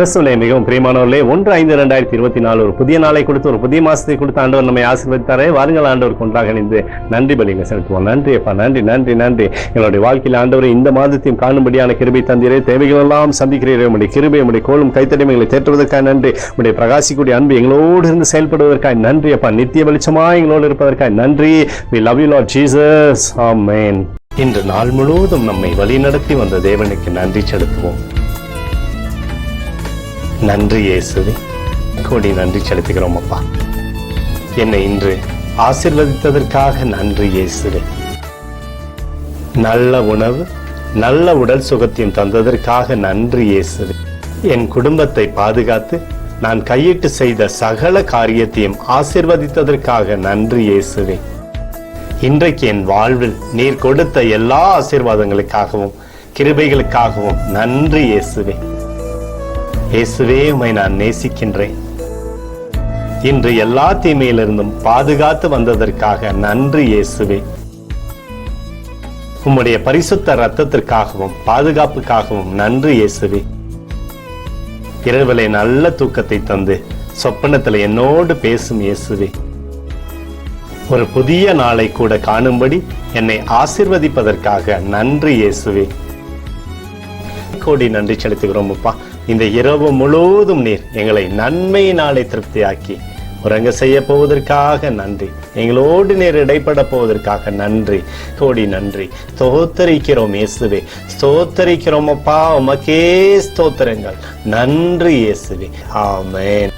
கிறிஸ்துவிலே மிகவும் பிரியமானவர்களே, 1/5/2024 ஒரு புதிய நாளை கொடுத்து ஒரு புதிய மாசத்தை கொடுத்து ஆண்டவர் நம்மை ஆசீர்வதித்தாரே. வாருங்கள் ஆண்டவருக்கு ஒன்றாக இணைந்து நன்றி பலிகளை செலுத்துவோம். நன்றி அப்பா, நன்றி நன்றி நன்றி. எங்களுடைய வாழ்க்கையில் ஆண்டவரை இந்த மாதத்தையும் காணும்படியான கிருபை தந்தீரே. தேவைகள் எல்லாம் சந்திக்கிறீரே. உடைய கிருபை, உடைய கோலும் கைத்தடிமைகளை தேற்றுவதற்காக நன்றி. உடைய பிரகாசிக்கூடிய அன்பு எங்களோடு இருந்து செயல்படுவதற்காக நன்றி அப்பா. நித்திய வெளிச்சமாக எங்களோடு இருப்பதற்காக நன்றி. We love you Lord Jesus. Amen. இன்று நாள் முழுவதும் நம்மை வழிநடத்தி வந்த தேவனுக்கு நன்றி செலுத்துவோம். நன்றி இயேசுவே, கோடி நன்றி செலுத்துகிறோம் அப்பா. என்னை இன்று ஆசீர்வதித்ததற்காக நன்றி இயேசுவே. நல்ல உணவு, நல்ல உடல் சுகத்தையும் தந்ததற்காக நன்றி இயேசுவே. என் குடும்பத்தை பாதுகாத்து நான் கையிட்டு செய்த சகல காரியத்தையும் ஆசீர்வதித்ததற்காக நன்றி இயேசுவே. இன்றைக்கு என் வாழ்வில் நீர் கொடுத்த எல்லா ஆசீர்வாதங்களுக்காகவும் கிருபைகளுக்காகவும் நன்றி இயேசுவே. இயேசுவே, உம்மை நான் நேசிக்கின்றேன். இன்று எல்லா தீமையிலிருந்தும் பாதுகாத்து வந்ததற்காக நன்றி இயேசுவே. உம்முடைய பரிசுத்த இரத்தத்திற்காகவும் பாதுகாப்புக்காகவும் நன்றி இயேசுவே. இரவிலே நல்ல தூக்கத்தை தந்து சொப்பனத்தில் என்னோடு பேசும் இயேசுவே. ஒரு புதிய நாளை கூட காணும்படி என்னை ஆசீர்வதிப்பதற்காக நன்றி இயேசுவே. கோடி நன்றி செலுத்துகிறோம் அப்பா. இந்த இரவு முழுவதும் நீர் எங்களை நன்மையினாலே திருப்தியாக்கி உறங்க செய்ய போவதற்காக நன்றி. எங்களோடு நீர் இடைப்பட போவதற்காக நன்றி. கோடி நன்றி. ஸ்தோத்தரிக்கிறோம் இயேசுவே, ஸ்தோத்தரிக்கிறோம் அப்பா. உமக்கே ஸ்தோத்திரங்கள். நன்றி இயேசுவே. ஆமென்.